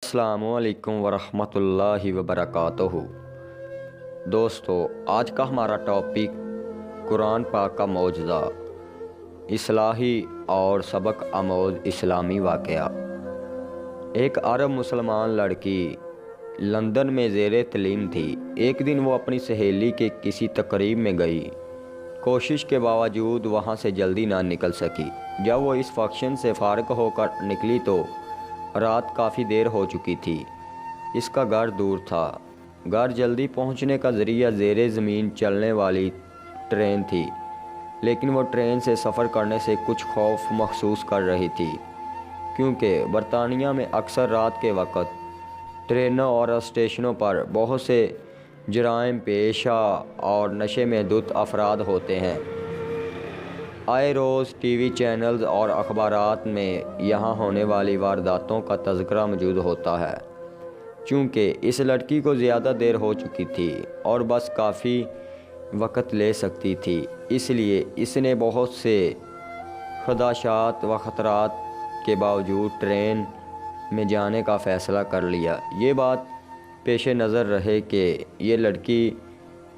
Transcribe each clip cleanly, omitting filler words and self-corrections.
السلام علیکم ورحمۃ اللہ وبرکاتہ۔ دوستو، آج کا ہمارا ٹاپک قرآن پاک کا معجزہ، اصلاحی اور سبق آموز اسلامی واقعہ۔ ایک عرب مسلمان لڑکی لندن میں زیر تعلیم تھی۔ ایک دن وہ اپنی سہیلی کے کسی تقریب میں گئی۔ کوشش کے باوجود وہاں سے جلدی نہ نکل سکی۔ جب وہ اس فنکشن سے فارغ ہو کر نکلی تو رات کافی دیر ہو چکی تھی۔ اس کا گھر دور تھا۔ گھر جلدی پہنچنے کا ذریعہ زیر زمین چلنے والی ٹرین تھی، لیکن وہ ٹرین سے سفر کرنے سے کچھ خوف محسوس کر رہی تھی، کیونکہ برطانیہ میں اکثر رات کے وقت ٹرینوں اور اسٹیشنوں پر بہت سے جرائم پیشہ اور نشے میں دھت افراد ہوتے ہیں۔ آئے روز ٹی وی چینلز اور اخبارات میں یہاں ہونے والی وارداتوں کا تذکرہ موجود ہوتا ہے۔ چونکہ اس لڑکی کو زیادہ دیر ہو چکی تھی اور بس کافی وقت لے سکتی تھی، اس لیے اس نے بہت سے خدشات و خطرات کے باوجود ٹرین میں جانے کا فیصلہ کر لیا۔ یہ بات پیش نظر رہے کہ یہ لڑکی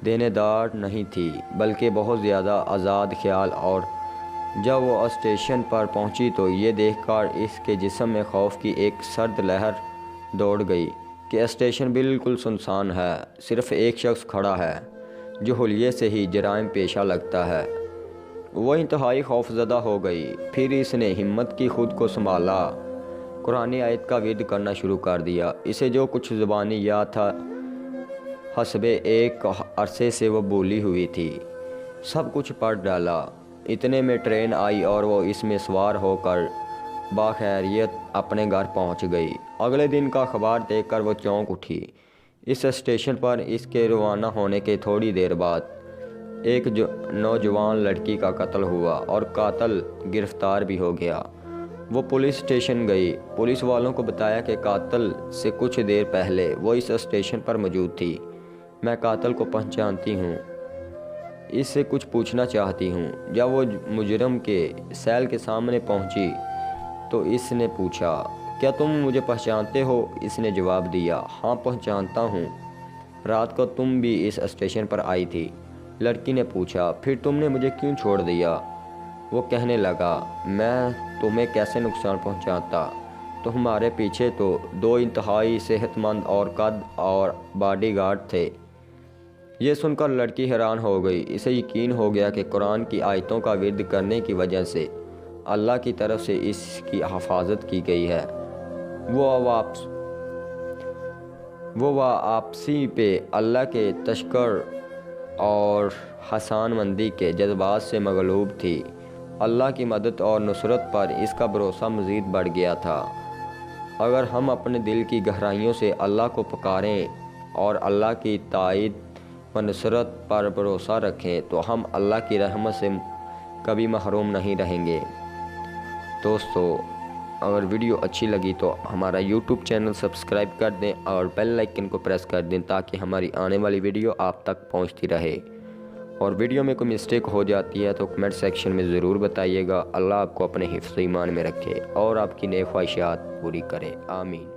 دینے دار نہیں تھی، بلکہ بہت زیادہ آزاد خیال، اور جب وہ اسٹیشن پر پہنچی تو یہ دیکھ کر اس کے جسم میں خوف کی ایک سرد لہر دوڑ گئی کہ اسٹیشن بالکل سنسان ہے، صرف ایک شخص کھڑا ہے جو حلیے سے ہی جرائم پیشہ لگتا ہے۔ وہ انتہائی خوفزدہ ہو گئی۔ پھر اس نے ہمت کی خود کو سنبھالا، قرآن آیت کا ورد کرنا شروع کر دیا۔ اسے جو کچھ زبانی یاد تھا، حسب ایک عرصے سے وہ بھولی ہوئی تھی، سب کچھ پڑھ ڈالا۔ اتنے میں ٹرین آئی اور وہ اس میں سوار ہو کر باخیریت اپنے گھر پہنچ گئی۔ اگلے دن کا اخبار دیکھ کر وہ چونک اٹھی۔ اس اسٹیشن پر اس کے روانہ ہونے کے تھوڑی دیر بعد ایک نوجوان لڑکی کا قتل ہوا اور قاتل گرفتار بھی ہو گیا۔ وہ پولیس اسٹیشن گئی۔ پولیس والوں کو بتایا کہ قاتل سے کچھ دیر پہلے وہ اس اسٹیشن پر موجود تھی۔ میں قاتل کو پہچانتی ہوں، اس سے کچھ پوچھنا چاہتی ہوں۔ جب وہ مجرم کے سیل کے سامنے پہنچی تو اس نے پوچھا، کیا تم مجھے پہچانتے ہو؟ اس نے جواب دیا، ہاں پہچانتا ہوں، رات کو تم بھی اس اسٹیشن پر آئی تھی۔ لڑکی نے پوچھا، پھر تم نے مجھے کیوں چھوڑ دیا؟ وہ کہنے لگا، میں تمہیں کیسے نقصان پہنچاتا؟ تمہارے پیچھے تو دو انتہائی صحت مند اور قد اور باڈی گارڈ تھے۔ یہ سن کر لڑکی حیران ہو گئی۔ اسے یقین ہو گیا کہ قرآن کی آیتوں کا ورد کرنے کی وجہ سے اللہ کی طرف سے اس کی حفاظت کی گئی ہے۔ وہ واپسی پہ اللہ کے تشکر اور حسان مندی کے جذبات سے مغلوب تھی۔ اللہ کی مدد اور نصرت پر اس کا بھروسہ مزید بڑھ گیا تھا۔ اگر ہم اپنے دل کی گہرائیوں سے اللہ کو پکاریں اور اللہ کی تائید و نصرت پر بھروسہ رکھیں تو ہم اللہ کی رحمت سے کبھی محروم نہیں رہیں گے۔ دوستو، اگر ویڈیو اچھی لگی تو ہمارا یوٹیوب چینل سبسکرائب کر دیں اور بیل آئیکن کو پریس کر دیں تاکہ ہماری آنے والی ویڈیو آپ تک پہنچتی رہے۔ اور ویڈیو میں کوئی مسٹیک ہو جاتی ہے تو کمنٹ سیکشن میں ضرور بتائیے گا۔ اللہ آپ کو اپنے حفظ ایمان میں رکھے اور آپ کی نیک خواہشات پوری کرے، آمین۔